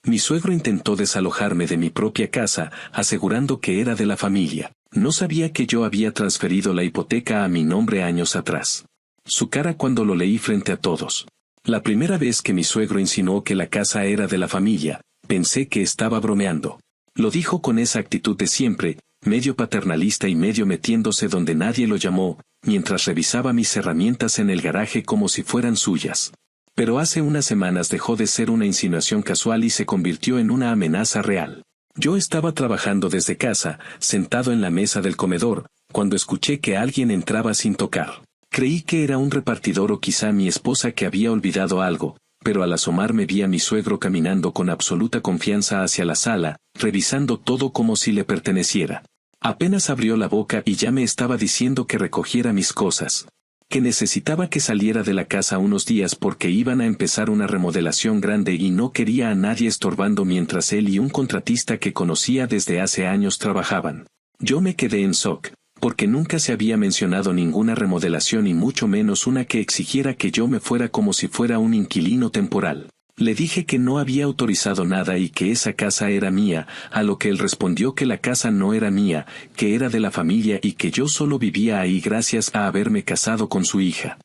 Mi suegro intentó desalojarme de mi propia casa, asegurando que era de la familia. No sabía que yo había transferido la hipoteca a mi nombre años atrás. Su cara cuando lo leí frente a todos. La primera vez que mi suegro insinuó que la casa era de la familia, pensé que estaba bromeando. Lo dijo con esa actitud de siempre, medio paternalista y medio metiéndose donde nadie lo llamó, mientras revisaba mis herramientas en el garaje como si fueran suyas. Pero hace unas semanas dejó de ser una insinuación casual y se convirtió en una amenaza real. Yo estaba trabajando desde casa, sentado en la mesa del comedor, cuando escuché que alguien entraba sin tocar. Creí que era un repartidor o quizá mi esposa que había olvidado algo, pero al asomarme vi a mi suegro caminando con absoluta confianza hacia la sala, revisando todo como si le perteneciera. Apenas abrió la boca y ya me estaba diciendo que recogiera mis cosas. Que necesitaba que saliera de la casa unos días porque iban a empezar una remodelación grande y no quería a nadie estorbando mientras él y un contratista que conocía desde hace años trabajaban. Yo me quedé en shock, porque nunca se había mencionado ninguna remodelación y mucho menos una que exigiera que yo me fuera como si fuera un inquilino temporal. Le dije que no había autorizado nada y que esa casa era mía, a lo que él respondió que la casa no era mía, que era de la familia y que yo solo vivía ahí gracias a haberme casado con su hija.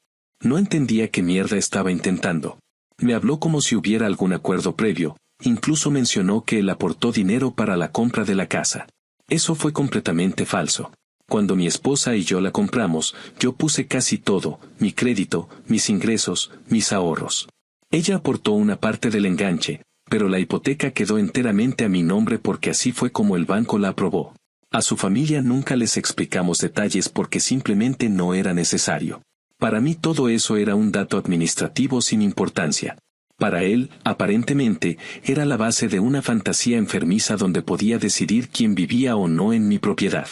No entendía qué mierda estaba intentando. Me habló como si hubiera algún acuerdo previo, incluso mencionó que él aportó dinero para la compra de la casa. Eso fue completamente falso. Cuando mi esposa y yo la compramos, yo puse casi todo, mi crédito, mis ingresos, mis ahorros. Ella aportó una parte del enganche, pero la hipoteca quedó enteramente a mi nombre porque así fue como el banco la aprobó. A su familia nunca les explicamos detalles porque simplemente no era necesario. Para mí todo eso era un dato administrativo sin importancia. Para él, aparentemente, era la base de una fantasía enfermiza donde podía decidir quién vivía o no en mi propiedad.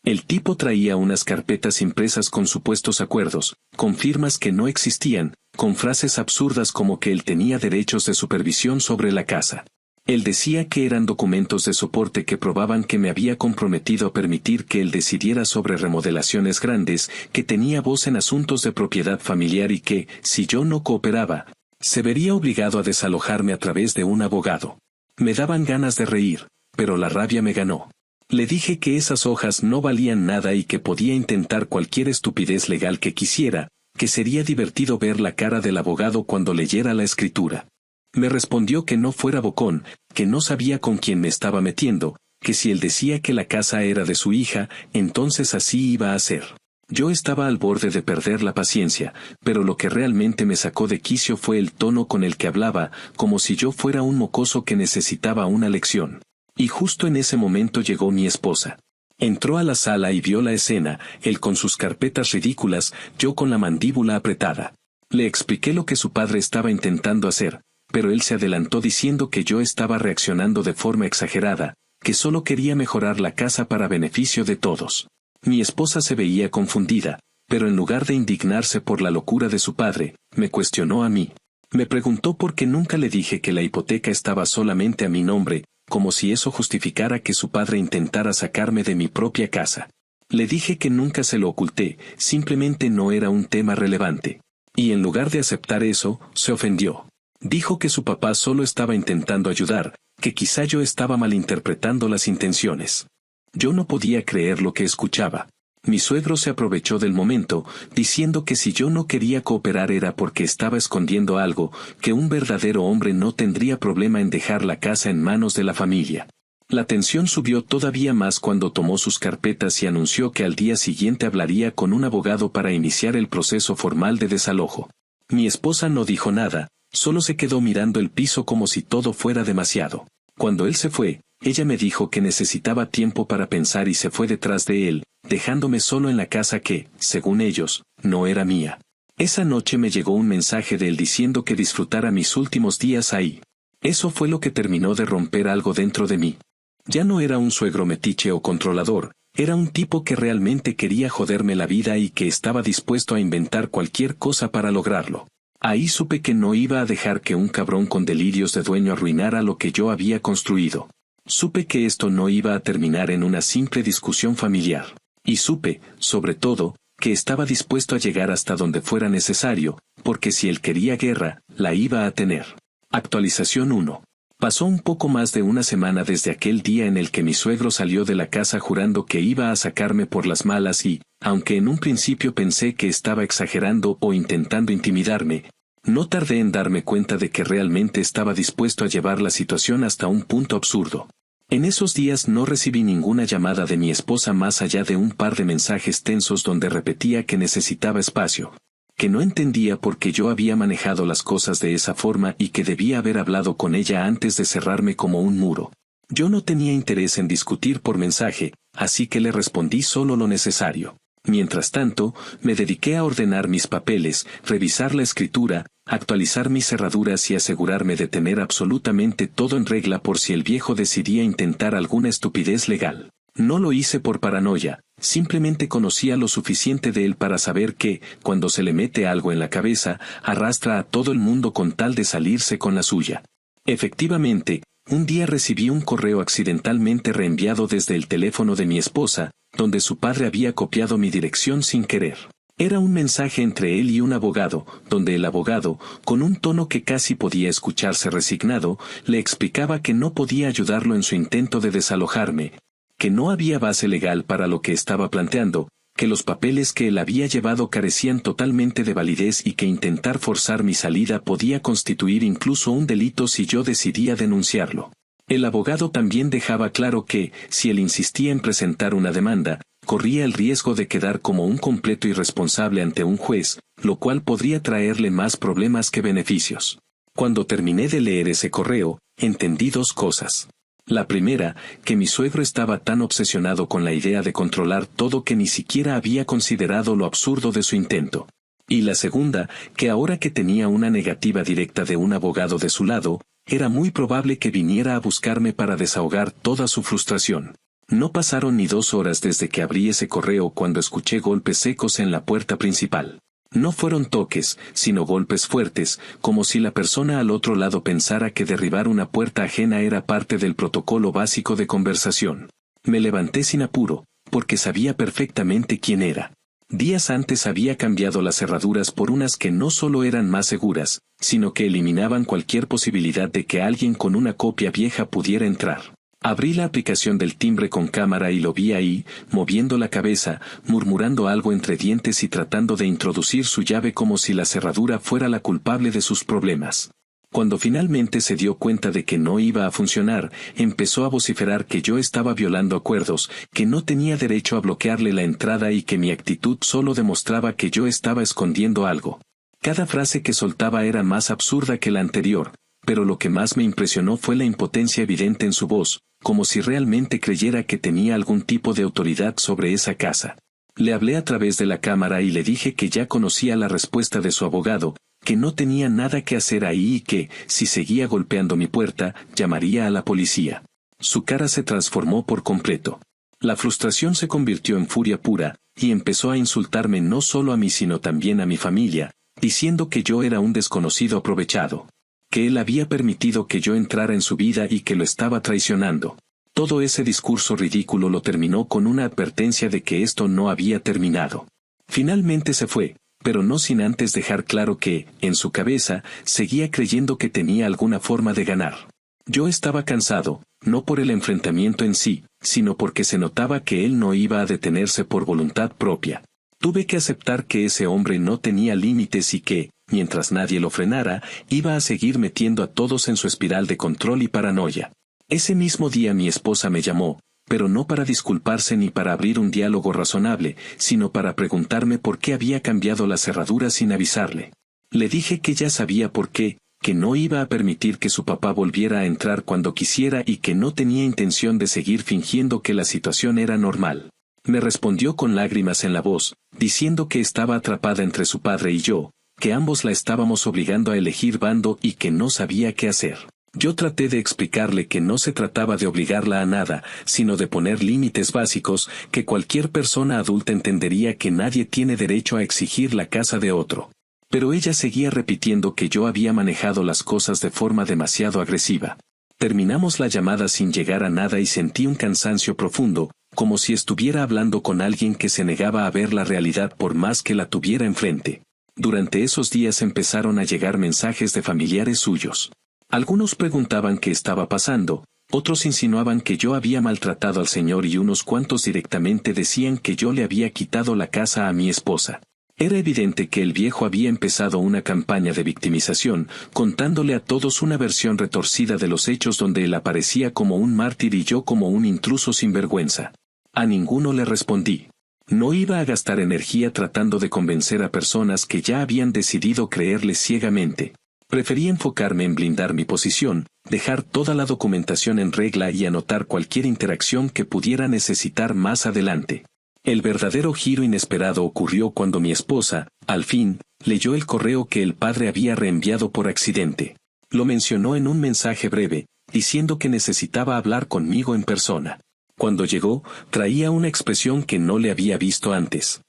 El tipo traía unas carpetas impresas con supuestos acuerdos, con firmas que no existían, con frases absurdas como que él tenía derechos de supervisión sobre la casa. Él decía que eran documentos de soporte que probaban que me había comprometido a permitir que él decidiera sobre remodelaciones grandes, que tenía voz en asuntos de propiedad familiar y que, si yo no cooperaba, se vería obligado a desalojarme a través de un abogado. Me daban ganas de reír, pero la rabia me ganó. Le dije que esas hojas no valían nada y que podía intentar cualquier estupidez legal que quisiera, que sería divertido ver la cara del abogado cuando leyera la escritura. Me respondió que no fuera bocón, que no sabía con quién me estaba metiendo, que si él decía que la casa era de su hija, entonces así iba a ser. Yo estaba al borde de perder la paciencia, pero lo que realmente me sacó de quicio fue el tono con el que hablaba, como si yo fuera un mocoso que necesitaba una lección. Y justo en ese momento llegó mi esposa. Entró a la sala y vio la escena, él con sus carpetas ridículas, yo con la mandíbula apretada. Le expliqué lo que su padre estaba intentando hacer, pero él se adelantó diciendo que yo estaba reaccionando de forma exagerada, que solo quería mejorar la casa para beneficio de todos. Mi esposa se veía confundida, pero en lugar de indignarse por la locura de su padre, me cuestionó a mí. Me preguntó por qué nunca le dije que la hipoteca estaba solamente a mi nombre, como si eso justificara que su padre intentara sacarme de mi propia casa. Le dije que nunca se lo oculté, simplemente no era un tema relevante. Y en lugar de aceptar eso, se ofendió. Dijo que su papá solo estaba intentando ayudar, que quizá yo estaba malinterpretando las intenciones. Yo no podía creer lo que escuchaba. Mi suegro se aprovechó del momento, diciendo que si yo no quería cooperar era porque estaba escondiendo algo, que un verdadero hombre no tendría problema en dejar la casa en manos de la familia. La tensión subió todavía más cuando tomó sus carpetas y anunció que al día siguiente hablaría con un abogado para iniciar el proceso formal de desalojo. Mi esposa no dijo nada, solo se quedó mirando el piso como si todo fuera demasiado. Cuando él se fue, ella me dijo que necesitaba tiempo para pensar y se fue detrás de él, dejándome solo en la casa que, según ellos, no era mía. Esa noche me llegó un mensaje de él diciendo que disfrutara mis últimos días ahí. Eso fue lo que terminó de romper algo dentro de mí. Ya no era un suegro metiche o controlador, era un tipo que realmente quería joderme la vida y que estaba dispuesto a inventar cualquier cosa para lograrlo. Ahí supe que no iba a dejar que un cabrón con delirios de dueño arruinara lo que yo había construido. Supe que esto no iba a terminar en una simple discusión familiar. Y supe, sobre todo, que estaba dispuesto a llegar hasta donde fuera necesario, porque si él quería guerra, la iba a tener. Actualización 1. Pasó un poco más de una semana desde aquel día en el que mi suegro salió de la casa jurando que iba a sacarme por las malas y, aunque en un principio pensé que estaba exagerando o intentando intimidarme, no tardé en darme cuenta de que realmente estaba dispuesto a llevar la situación hasta un punto absurdo. En esos días no recibí ninguna llamada de mi esposa más allá de un par de mensajes tensos donde repetía que necesitaba espacio, que no entendía por qué yo había manejado las cosas de esa forma y que debía haber hablado con ella antes de cerrarme como un muro. Yo no tenía interés en discutir por mensaje, así que le respondí solo lo necesario. Mientras tanto, me dediqué a ordenar mis papeles, revisar la escritura, actualizar mis cerraduras y asegurarme de tener absolutamente todo en regla por si el viejo decidía intentar alguna estupidez legal. No lo hice por paranoia, simplemente conocía lo suficiente de él para saber que, cuando se le mete algo en la cabeza, arrastra a todo el mundo con tal de salirse con la suya. Efectivamente, un día recibí un correo accidentalmente reenviado desde el teléfono de mi esposa, donde su padre había copiado mi dirección sin querer. Era un mensaje entre él y un abogado, donde el abogado, con un tono que casi podía escucharse resignado, le explicaba que no podía ayudarlo en su intento de desalojarme, que no había base legal para lo que estaba planteando, que los papeles que él había llevado carecían totalmente de validez y que intentar forzar mi salida podía constituir incluso un delito si yo decidía denunciarlo. El abogado también dejaba claro que, si él insistía en presentar una demanda, corría el riesgo de quedar como un completo irresponsable ante un juez, lo cual podría traerle más problemas que beneficios. Cuando terminé de leer ese correo, entendí dos cosas. La primera, que mi suegro estaba tan obsesionado con la idea de controlar todo que ni siquiera había considerado lo absurdo de su intento. Y la segunda, que ahora que tenía una negativa directa de un abogado de su lado, era muy probable que viniera a buscarme para desahogar toda su frustración. No pasaron ni 2 horas desde que abrí ese correo cuando escuché golpes secos en la puerta principal. No fueron toques, sino golpes fuertes, como si la persona al otro lado pensara que derribar una puerta ajena era parte del protocolo básico de conversación. Me levanté sin apuro, porque sabía perfectamente quién era. Días antes había cambiado las cerraduras por unas que no solo eran más seguras, sino que eliminaban cualquier posibilidad de que alguien con una copia vieja pudiera entrar. Abrí la aplicación del timbre con cámara y lo vi ahí, moviendo la cabeza, murmurando algo entre dientes y tratando de introducir su llave como si la cerradura fuera la culpable de sus problemas. Cuando finalmente se dio cuenta de que no iba a funcionar, empezó a vociferar que yo estaba violando acuerdos, que no tenía derecho a bloquearle la entrada y que mi actitud solo demostraba que yo estaba escondiendo algo. Cada frase que soltaba era más absurda que la anterior, pero lo que más me impresionó fue la impotencia evidente en su voz, como si realmente creyera que tenía algún tipo de autoridad sobre esa casa. Le hablé a través de la cámara y le dije que ya conocía la respuesta de su abogado, que no tenía nada que hacer ahí y que, si seguía golpeando mi puerta, llamaría a la policía. Su cara se transformó por completo. La frustración se convirtió en furia pura, y empezó a insultarme no solo a mí sino también a mi familia, diciendo que yo era un desconocido aprovechado, que él había permitido que yo entrara en su vida y que lo estaba traicionando. Todo ese discurso ridículo lo terminó con una advertencia de que esto no había terminado. Finalmente se fue, pero no sin antes dejar claro que, en su cabeza, seguía creyendo que tenía alguna forma de ganar. Yo estaba cansado, no por el enfrentamiento en sí, sino porque se notaba que él no iba a detenerse por voluntad propia. Tuve que aceptar que ese hombre no tenía límites y que, mientras nadie lo frenara, iba a seguir metiendo a todos en su espiral de control y paranoia. Ese mismo día mi esposa me llamó, pero no para disculparse ni para abrir un diálogo razonable, sino para preguntarme por qué había cambiado la cerradura sin avisarle. Le dije que ya sabía por qué, que no iba a permitir que su papá volviera a entrar cuando quisiera y que no tenía intención de seguir fingiendo que la situación era normal. Me respondió con lágrimas en la voz, diciendo que estaba atrapada entre su padre y yo, que ambos la estábamos obligando a elegir bando y que no sabía qué hacer. Yo traté de explicarle que no se trataba de obligarla a nada, sino de poner límites básicos, que cualquier persona adulta entendería que nadie tiene derecho a exigir la casa de otro. Pero ella seguía repitiendo que yo había manejado las cosas de forma demasiado agresiva. Terminamos la llamada sin llegar a nada y sentí un cansancio profundo, como si estuviera hablando con alguien que se negaba a ver la realidad por más que la tuviera enfrente. Durante esos días empezaron a llegar mensajes de familiares suyos. Algunos preguntaban qué estaba pasando, otros insinuaban que yo había maltratado al señor y unos cuantos directamente decían que yo le había quitado la casa a mi esposa. Era evidente que el viejo había empezado una campaña de victimización, contándole a todos una versión retorcida de los hechos donde él aparecía como un mártir y yo como un intruso sin vergüenza. A ninguno le respondí. No iba a gastar energía tratando de convencer a personas que ya habían decidido creerle ciegamente. Preferí enfocarme en blindar mi posición, dejar toda la documentación en regla y anotar cualquier interacción que pudiera necesitar más adelante. El verdadero giro inesperado ocurrió cuando mi esposa, al fin, leyó el correo que el padre había reenviado por accidente. Lo mencionó en un mensaje breve, diciendo que necesitaba hablar conmigo en persona. Cuando llegó, traía una expresión que no le había visto antes.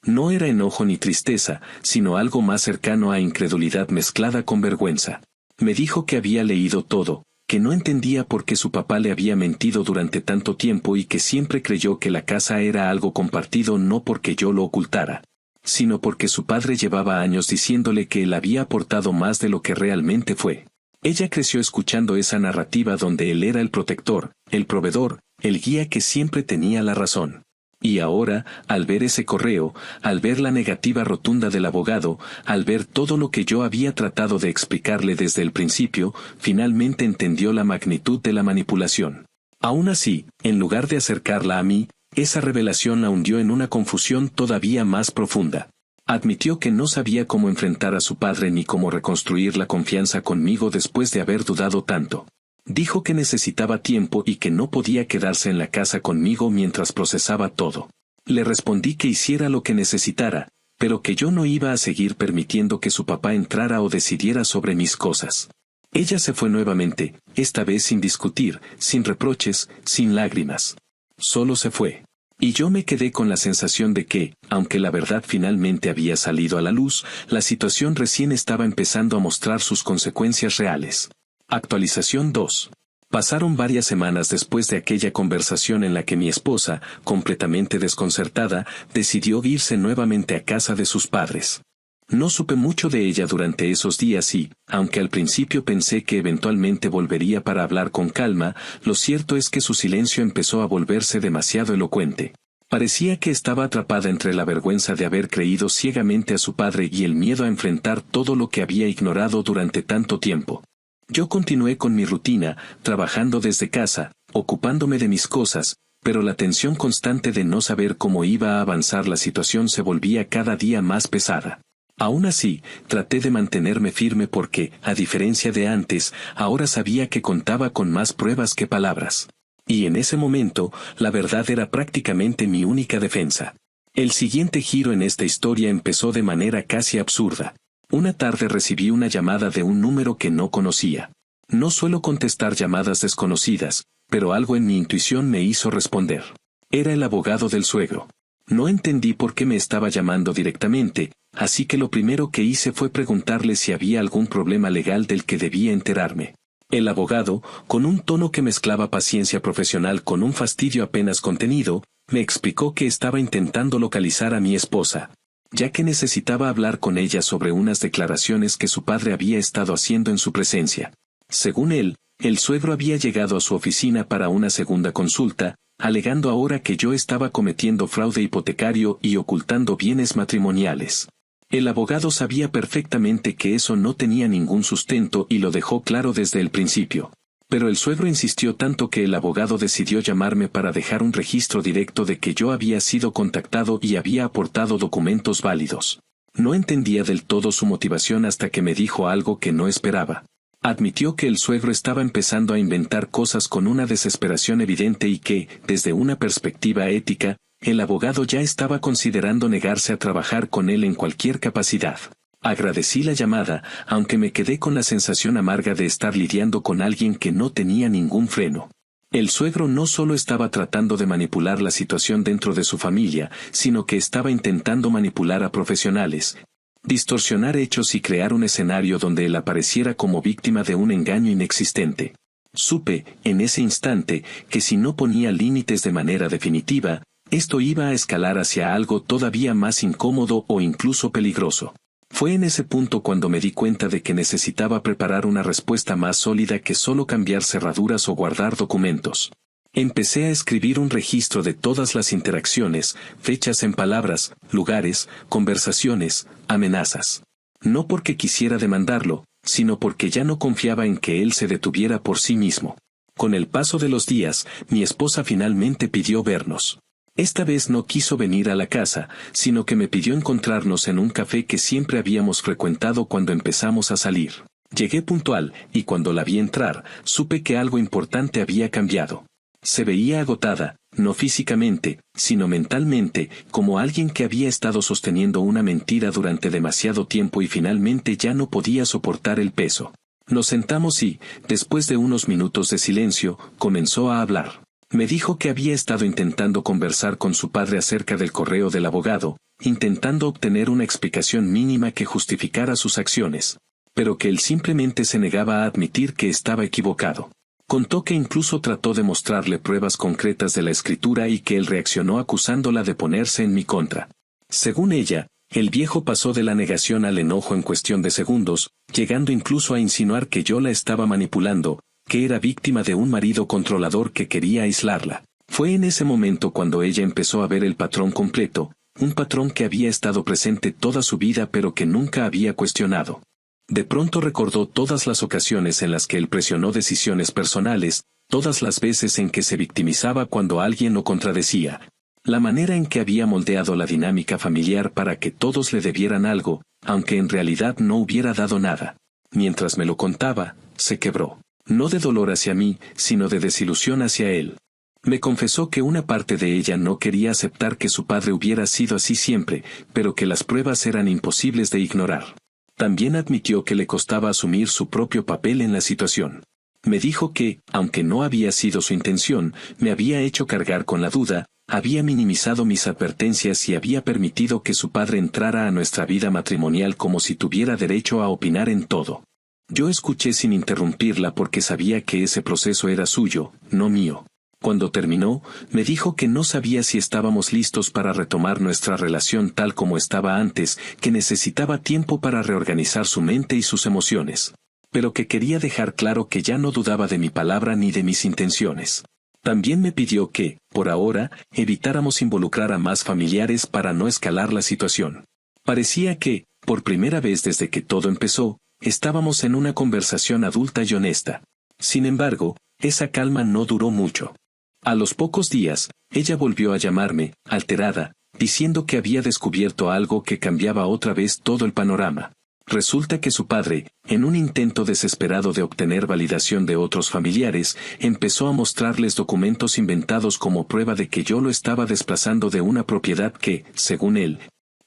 No era enojo ni tristeza, sino algo más cercano a incredulidad mezclada con vergüenza. Me dijo que había leído todo, que no entendía por qué su papá le había mentido durante tanto tiempo y que siempre creyó que la casa era algo compartido no porque yo lo ocultara, sino porque su padre llevaba años diciéndole que él había aportado más de lo que realmente fue. Ella creció escuchando esa narrativa donde él era el protector, el proveedor, el guía que siempre tenía la razón. Y ahora, al ver ese correo, al ver la negativa rotunda del abogado, al ver todo lo que yo había tratado de explicarle desde el principio, finalmente entendió la magnitud de la manipulación. Aún así, en lugar de acercarla a mí, esa revelación la hundió en una confusión todavía más profunda. Admitió que no sabía cómo enfrentar a su padre ni cómo reconstruir la confianza conmigo después de haber dudado tanto. Dijo que necesitaba tiempo y que no podía quedarse en la casa conmigo mientras procesaba todo. Le respondí que hiciera lo que necesitara, pero que yo no iba a seguir permitiendo que su papá entrara o decidiera sobre mis cosas. Ella se fue nuevamente, esta vez sin discutir, sin reproches, sin lágrimas. Solo se fue. Y yo me quedé con la sensación de que, aunque la verdad finalmente había salido a la luz, la situación recién estaba empezando a mostrar sus consecuencias reales. Actualización 2. Pasaron varias semanas después de aquella conversación en la que mi esposa, completamente desconcertada, decidió irse nuevamente a casa de sus padres. No supe mucho de ella durante esos días y, aunque al principio pensé que eventualmente volvería para hablar con calma, lo cierto es que su silencio empezó a volverse demasiado elocuente. Parecía que estaba atrapada entre la vergüenza de haber creído ciegamente a su padre y el miedo a enfrentar todo lo que había ignorado durante tanto tiempo. Yo continué con mi rutina, trabajando desde casa, ocupándome de mis cosas, pero la tensión constante de no saber cómo iba a avanzar la situación se volvía cada día más pesada. Aún así, traté de mantenerme firme porque, a diferencia de antes, ahora sabía que contaba con más pruebas que palabras. Y en ese momento, la verdad era prácticamente mi única defensa. El siguiente giro en esta historia empezó de manera casi absurda. Una tarde recibí una llamada de un número que no conocía. No suelo contestar llamadas desconocidas, pero algo en mi intuición me hizo responder. Era el abogado del suegro. No entendí por qué me estaba llamando directamente, así que lo primero que hice fue preguntarle si había algún problema legal del que debía enterarme. El abogado, con un tono que mezclaba paciencia profesional con un fastidio apenas contenido, me explicó que estaba intentando localizar a mi esposa, ya que necesitaba hablar con ella sobre unas declaraciones que su padre había estado haciendo en su presencia. Según él, el suegro había llegado a su oficina para una segunda consulta, alegando ahora que yo estaba cometiendo fraude hipotecario y ocultando bienes matrimoniales. El abogado sabía perfectamente que eso no tenía ningún sustento y lo dejó claro desde el principio. Pero el suegro insistió tanto que el abogado decidió llamarme para dejar un registro directo de que yo había sido contactado y había aportado documentos válidos. No entendía del todo su motivación hasta que me dijo algo que no esperaba. Admitió que el suegro estaba empezando a inventar cosas con una desesperación evidente y que, desde una perspectiva ética, el abogado ya estaba considerando negarse a trabajar con él en cualquier capacidad. Agradecí la llamada, aunque me quedé con la sensación amarga de estar lidiando con alguien que no tenía ningún freno. El suegro no solo estaba tratando de manipular la situación dentro de su familia, sino que estaba intentando manipular a profesionales, distorsionar hechos y crear un escenario donde él apareciera como víctima de un engaño inexistente. Supe, en ese instante, que si no ponía límites de manera definitiva, esto iba a escalar hacia algo todavía más incómodo o incluso peligroso. Fue en ese punto cuando me di cuenta de que necesitaba preparar una respuesta más sólida que solo cambiar cerraduras o guardar documentos. Empecé a escribir un registro de todas las interacciones, fechas en palabras, lugares, conversaciones, amenazas. No porque quisiera demandarlo, sino porque ya no confiaba en que él se detuviera por sí mismo. Con el paso de los días, mi esposa finalmente pidió vernos. Esta vez no quiso venir a la casa, sino que me pidió encontrarnos en un café que siempre habíamos frecuentado cuando empezamos a salir. Llegué puntual, y cuando la vi entrar, supe que algo importante había cambiado. Se veía agotada, no físicamente, sino mentalmente, como alguien que había estado sosteniendo una mentira durante demasiado tiempo y finalmente ya no podía soportar el peso. Nos sentamos y, después de unos minutos de silencio, comenzó a hablar. Me dijo que había estado intentando conversar con su padre acerca del correo del abogado, intentando obtener una explicación mínima que justificara sus acciones, pero que él simplemente se negaba a admitir que estaba equivocado. Contó que incluso trató de mostrarle pruebas concretas de la escritura y que él reaccionó acusándola de ponerse en mi contra. Según ella, el viejo pasó de la negación al enojo en cuestión de segundos, llegando incluso a insinuar que yo la estaba manipulando, que era víctima de un marido controlador que quería aislarla. Fue en ese momento cuando ella empezó a ver el patrón completo, un patrón que había estado presente toda su vida pero que nunca había cuestionado. De pronto recordó todas las ocasiones en las que él presionó decisiones personales, todas las veces en que se victimizaba cuando alguien lo contradecía, la manera en que había moldeado la dinámica familiar para que todos le debieran algo, aunque en realidad no hubiera dado nada. Mientras me lo contaba, se quebró. No de dolor hacia mí, sino de desilusión hacia él. Me confesó que una parte de ella no quería aceptar que su padre hubiera sido así siempre, pero que las pruebas eran imposibles de ignorar. También admitió que le costaba asumir su propio papel en la situación. Me dijo que, aunque no había sido su intención, me había hecho cargar con la duda, había minimizado mis advertencias y había permitido que su padre entrara a nuestra vida matrimonial como si tuviera derecho a opinar en todo. Yo escuché sin interrumpirla porque sabía que ese proceso era suyo, no mío. Cuando terminó, me dijo que no sabía si estábamos listos para retomar nuestra relación tal como estaba antes, que necesitaba tiempo para reorganizar su mente y sus emociones, pero que quería dejar claro que ya no dudaba de mi palabra ni de mis intenciones. También me pidió que, por ahora, evitáramos involucrar a más familiares para no escalar la situación. Parecía que, por primera vez desde que todo empezó, estábamos en una conversación adulta y honesta. Sin embargo, esa calma no duró mucho. A los pocos días, ella volvió a llamarme, alterada, diciendo que había descubierto algo que cambiaba otra vez todo el panorama. Resulta que su padre, en un intento desesperado de obtener validación de otros familiares, empezó a mostrarles documentos inventados como prueba de que yo lo estaba desplazando de una propiedad que, según él,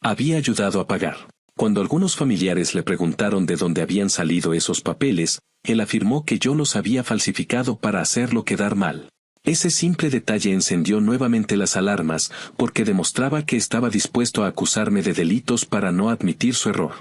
había ayudado a pagar. Cuando algunos familiares le preguntaron de dónde habían salido esos papeles, él afirmó que yo los había falsificado para hacerlo quedar mal. Ese simple detalle encendió nuevamente las alarmas, porque demostraba que estaba dispuesto a acusarme de delitos para no admitir su error.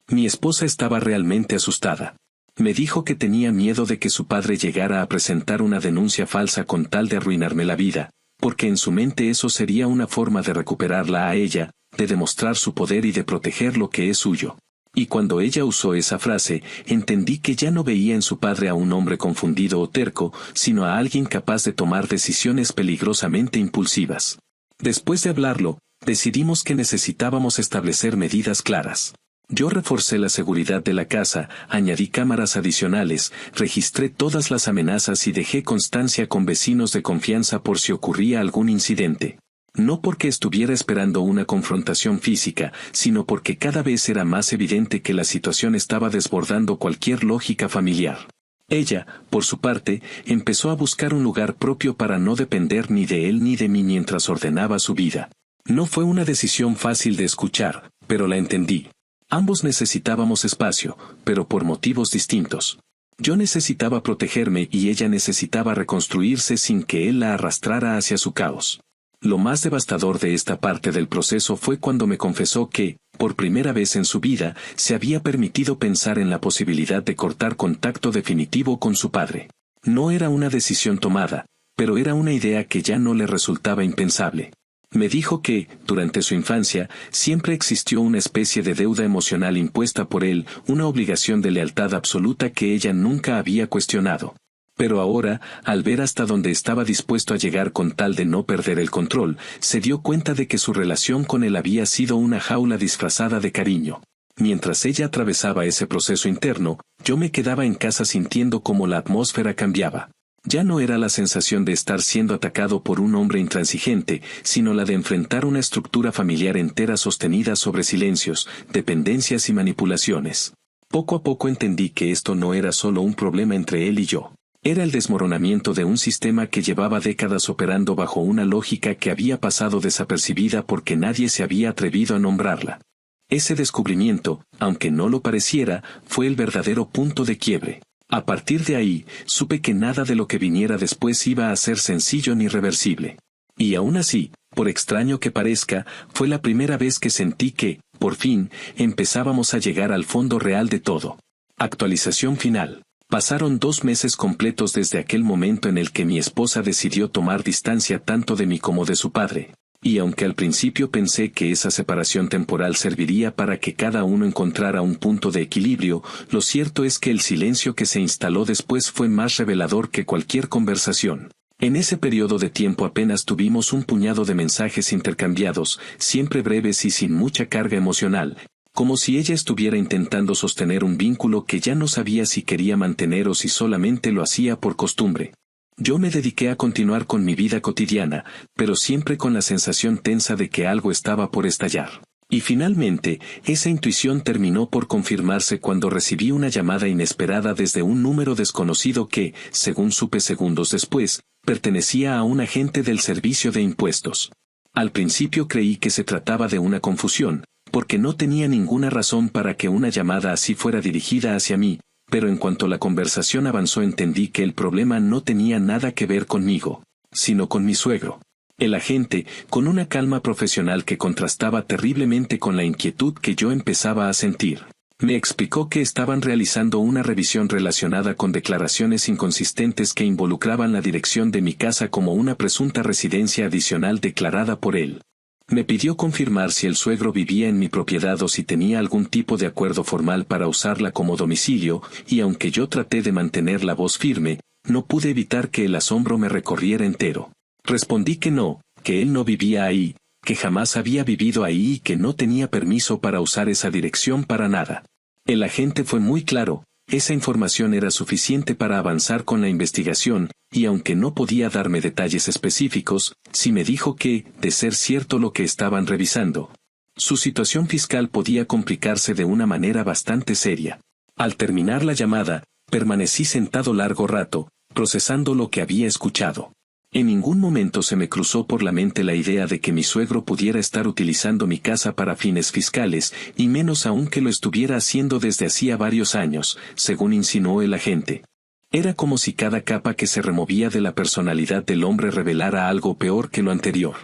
Mi esposa estaba realmente asustada. Me dijo que tenía miedo de que su padre llegara a presentar una denuncia falsa con tal de arruinarme la vida, porque en su mente eso sería una forma de recuperarla a ella, de demostrar su poder y de proteger lo que es suyo. Y cuando ella usó esa frase, entendí que ya no veía en su padre a un hombre confundido o terco, sino a alguien capaz de tomar decisiones peligrosamente impulsivas. Después de hablarlo, decidimos que necesitábamos establecer medidas claras. Yo reforcé la seguridad de la casa, añadí cámaras adicionales, registré todas las amenazas y dejé constancia con vecinos de confianza por si ocurría algún incidente. No porque estuviera esperando una confrontación física, sino porque cada vez era más evidente que la situación estaba desbordando cualquier lógica familiar. Ella, por su parte, empezó a buscar un lugar propio para no depender ni de él ni de mí mientras ordenaba su vida. No fue una decisión fácil de escuchar, pero la entendí. Ambos necesitábamos espacio, pero por motivos distintos. Yo necesitaba protegerme y ella necesitaba reconstruirse sin que él la arrastrara hacia su caos. Lo más devastador de esta parte del proceso fue cuando me confesó que, por primera vez en su vida, se había permitido pensar en la posibilidad de cortar contacto definitivo con su padre. No era una decisión tomada, pero era una idea que ya no le resultaba impensable. Me dijo que, durante su infancia, siempre existió una especie de deuda emocional impuesta por él, una obligación de lealtad absoluta que ella nunca había cuestionado. Pero ahora, al ver hasta dónde estaba dispuesto a llegar con tal de no perder el control, se dio cuenta de que su relación con él había sido una jaula disfrazada de cariño. Mientras ella atravesaba ese proceso interno, yo me quedaba en casa sintiendo cómo la atmósfera cambiaba. Ya no era la sensación de estar siendo atacado por un hombre intransigente, sino la de enfrentar una estructura familiar entera sostenida sobre silencios, dependencias y manipulaciones. Poco a poco entendí que esto no era solo un problema entre él y yo. Era el desmoronamiento de un sistema que llevaba décadas operando bajo una lógica que había pasado desapercibida porque nadie se había atrevido a nombrarla. Ese descubrimiento, aunque no lo pareciera, fue el verdadero punto de quiebre. A partir de ahí, supe que nada de lo que viniera después iba a ser sencillo ni reversible. Y aún así, por extraño que parezca, fue la primera vez que sentí que, por fin, empezábamos a llegar al fondo real de todo. Actualización final. Pasaron 2 meses completos desde aquel momento en el que mi esposa decidió tomar distancia tanto de mí como de su padre. Y aunque al principio pensé que esa separación temporal serviría para que cada uno encontrara un punto de equilibrio, lo cierto es que el silencio que se instaló después fue más revelador que cualquier conversación. En ese periodo de tiempo apenas tuvimos un puñado de mensajes intercambiados, siempre breves y sin mucha carga emocional, como si ella estuviera intentando sostener un vínculo que ya no sabía si quería mantener o si solamente lo hacía por costumbre. Yo me dediqué a continuar con mi vida cotidiana, pero siempre con la sensación tensa de que algo estaba por estallar. Y finalmente, esa intuición terminó por confirmarse cuando recibí una llamada inesperada desde un número desconocido que, según supe segundos después, pertenecía a un agente del Servicio de Impuestos. Al principio creí que se trataba de una confusión, porque no tenía ninguna razón para que una llamada así fuera dirigida hacia mí, pero en cuanto la conversación avanzó entendí que el problema no tenía nada que ver conmigo, sino con mi suegro. El agente, con una calma profesional que contrastaba terriblemente con la inquietud que yo empezaba a sentir, me explicó que estaban realizando una revisión relacionada con declaraciones inconsistentes que involucraban la dirección de mi casa como una presunta residencia adicional declarada por él. Me pidió confirmar si el suegro vivía en mi propiedad o si tenía algún tipo de acuerdo formal para usarla como domicilio, y aunque yo traté de mantener la voz firme, no pude evitar que el asombro me recorriera entero. Respondí que no, que él no vivía ahí, que jamás había vivido ahí y que no tenía permiso para usar esa dirección para nada. El agente fue muy claro, esa información era suficiente para avanzar con la investigación, y aunque no podía darme detalles específicos, sí me dijo que, de ser cierto lo que estaban revisando, su situación fiscal podía complicarse de una manera bastante seria. Al terminar la llamada, permanecí sentado largo rato, procesando lo que había escuchado. En ningún momento se me cruzó por la mente la idea de que mi suegro pudiera estar utilizando mi casa para fines fiscales, y menos aún que lo estuviera haciendo desde hacía varios años, según insinuó el agente. Era como si cada capa que se removía de la personalidad del hombre revelara algo peor que lo anterior.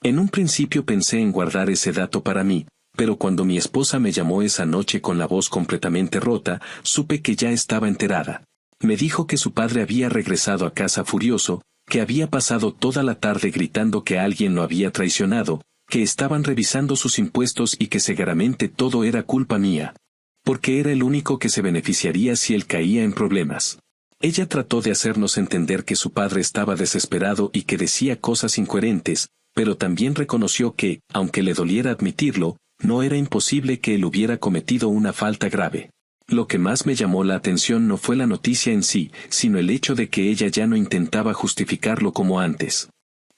En un principio pensé en guardar ese dato para mí, pero cuando mi esposa me llamó esa noche con la voz completamente rota, supe que ya estaba enterada. Me dijo que su padre había regresado a casa furioso, que había pasado toda la tarde gritando que alguien lo había traicionado, que estaban revisando sus impuestos y que seguramente todo era culpa mía, porque era el único que se beneficiaría si él caía en problemas. Ella trató de hacernos entender que su padre estaba desesperado y que decía cosas incoherentes, pero también reconoció que, aunque le doliera admitirlo, no era imposible que él hubiera cometido una falta grave. Lo que más me llamó la atención no fue la noticia en sí, sino el hecho de que ella ya no intentaba justificarlo como antes.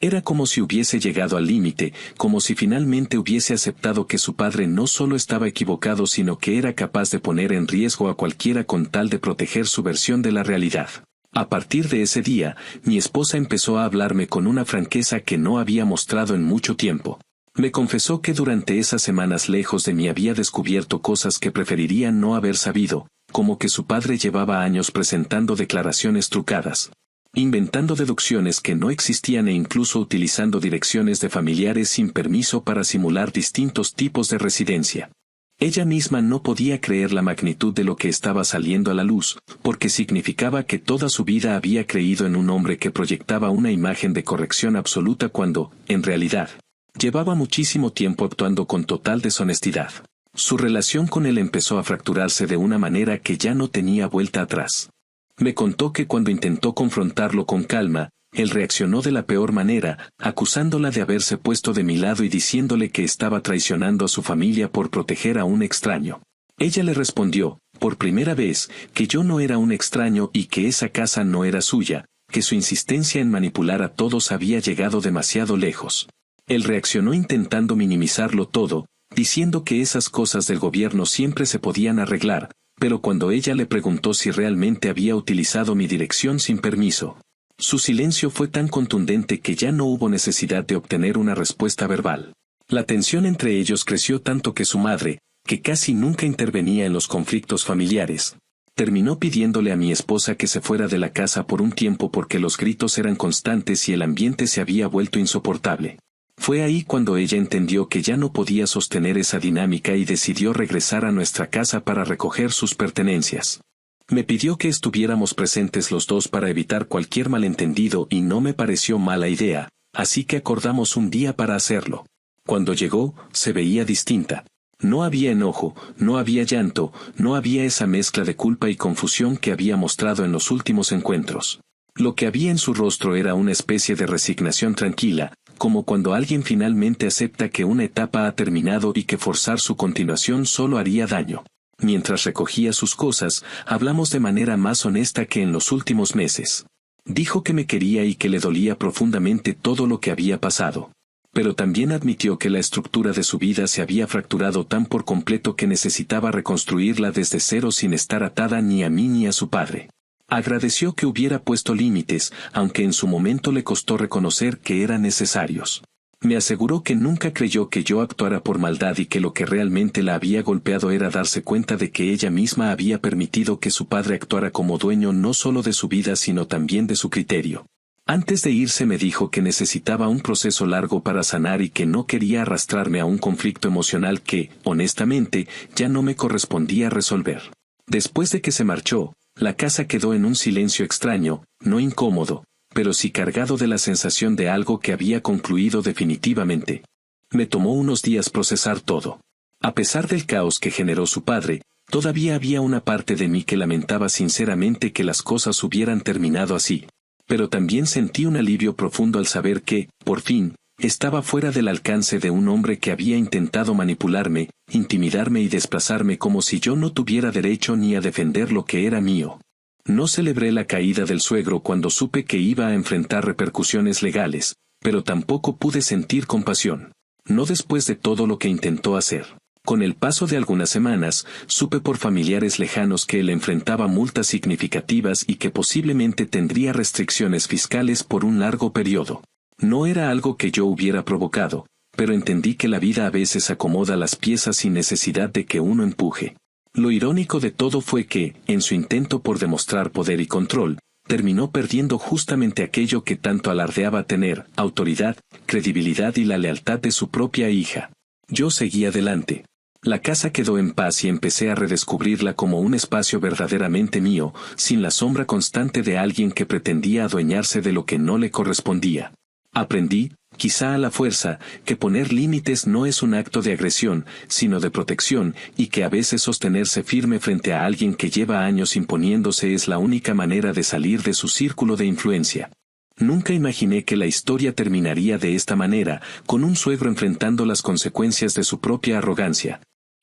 Era como si hubiese llegado al límite, como si finalmente hubiese aceptado que su padre no solo estaba equivocado sino que era capaz de poner en riesgo a cualquiera con tal de proteger su versión de la realidad. A partir de ese día, mi esposa empezó a hablarme con una franqueza que no había mostrado en mucho tiempo. Me confesó que durante esas semanas lejos de mí había descubierto cosas que preferiría no haber sabido, como que su padre llevaba años presentando declaraciones trucadas, inventando deducciones que no existían e incluso utilizando direcciones de familiares sin permiso para simular distintos tipos de residencia. Ella misma no podía creer la magnitud de lo que estaba saliendo a la luz, porque significaba que toda su vida había creído en un hombre que proyectaba una imagen de corrección absoluta cuando, en realidad, Llevaba muchísimo tiempo actuando con total deshonestidad. Su relación con él empezó a fracturarse de una manera que ya no tenía vuelta atrás. Me contó que cuando intentó confrontarlo con calma, él reaccionó de la peor manera, acusándola de haberse puesto de mi lado y diciéndole que estaba traicionando a su familia por proteger a un extraño. Ella le respondió, por primera vez, que yo no era un extraño y que esa casa no era suya, que su insistencia en manipular a todos había llegado demasiado lejos. Él reaccionó intentando minimizarlo todo, diciendo que esas cosas del gobierno siempre se podían arreglar, pero cuando ella le preguntó si realmente había utilizado mi dirección sin permiso, su silencio fue tan contundente que ya no hubo necesidad de obtener una respuesta verbal. La tensión entre ellos creció tanto que su madre, que casi nunca intervenía en los conflictos familiares, terminó pidiéndole a mi esposa que se fuera de la casa por un tiempo porque los gritos eran constantes y el ambiente se había vuelto insoportable. Fue ahí cuando ella entendió que ya no podía sostener esa dinámica y decidió regresar a nuestra casa para recoger sus pertenencias. Me pidió que estuviéramos presentes los dos para evitar cualquier malentendido y no me pareció mala idea, así que acordamos un día para hacerlo. Cuando llegó, se veía distinta. No había enojo, no había llanto, no había esa mezcla de culpa y confusión que había mostrado en los últimos encuentros. Lo que había en su rostro era una especie de resignación tranquila, como cuando alguien finalmente acepta que una etapa ha terminado y que forzar su continuación solo haría daño. Mientras recogía sus cosas, hablamos de manera más honesta que en los últimos meses. Dijo que me quería y que le dolía profundamente todo lo que había pasado. Pero también admitió que la estructura de su vida se había fracturado tan por completo que necesitaba reconstruirla desde cero sin estar atada ni a mí ni a su padre. Agradeció que hubiera puesto límites, aunque en su momento le costó reconocer que eran necesarios. Me aseguró que nunca creyó que yo actuara por maldad y que lo que realmente la había golpeado era darse cuenta de que ella misma había permitido que su padre actuara como dueño no solo de su vida sino también de su criterio. Antes de irse me dijo que necesitaba un proceso largo para sanar y que no quería arrastrarme a un conflicto emocional que, honestamente, ya no me correspondía resolver. Después de que se marchó, la casa quedó en un silencio extraño, no incómodo, pero sí cargado de la sensación de algo que había concluido definitivamente. Me tomó unos días procesar todo. A pesar del caos que generó su padre, todavía había una parte de mí que lamentaba sinceramente que las cosas hubieran terminado así. Pero también sentí un alivio profundo al saber que, por fin, estaba fuera del alcance de un hombre que había intentado manipularme, intimidarme y desplazarme como si yo no tuviera derecho ni a defender lo que era mío. No celebré la caída del suegro cuando supe que iba a enfrentar repercusiones legales, pero tampoco pude sentir compasión. No después de todo lo que intentó hacer. Con el paso de algunas semanas, supe por familiares lejanos que él enfrentaba multas significativas y que posiblemente tendría restricciones fiscales por un largo periodo. No era algo que yo hubiera provocado, pero entendí que la vida a veces acomoda las piezas sin necesidad de que uno empuje. Lo irónico de todo fue que, en su intento por demostrar poder y control, terminó perdiendo justamente aquello que tanto alardeaba tener: autoridad, credibilidad y la lealtad de su propia hija. Yo seguí adelante. La casa quedó en paz y empecé a redescubrirla como un espacio verdaderamente mío, sin la sombra constante de alguien que pretendía adueñarse de lo que no le correspondía. Aprendí, quizá a la fuerza, que poner límites no es un acto de agresión, sino de protección, y que a veces sostenerse firme frente a alguien que lleva años imponiéndose es la única manera de salir de su círculo de influencia. Nunca imaginé que la historia terminaría de esta manera, con un suegro enfrentando las consecuencias de su propia arrogancia.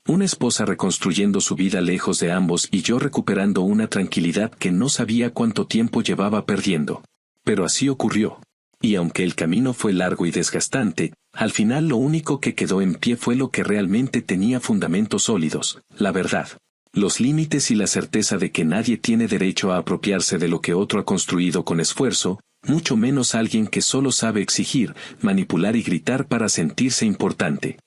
Una esposa reconstruyendo su vida lejos de ambos y yo recuperando una tranquilidad que no sabía cuánto tiempo llevaba perdiendo. Pero así ocurrió. Y aunque el camino fue largo y desgastante, al final lo único que quedó en pie fue lo que realmente tenía fundamentos sólidos: la verdad. Los límites y la certeza de que nadie tiene derecho a apropiarse de lo que otro ha construido con esfuerzo, mucho menos alguien que solo sabe exigir, manipular y gritar para sentirse importante.